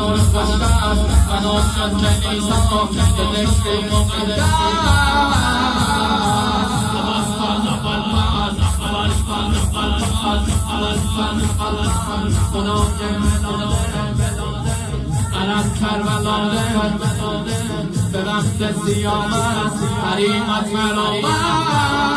سوار خوشبخت منو شد نیسا به دشتی مقدس از کربلاده به وقت سیامت حریمت مرا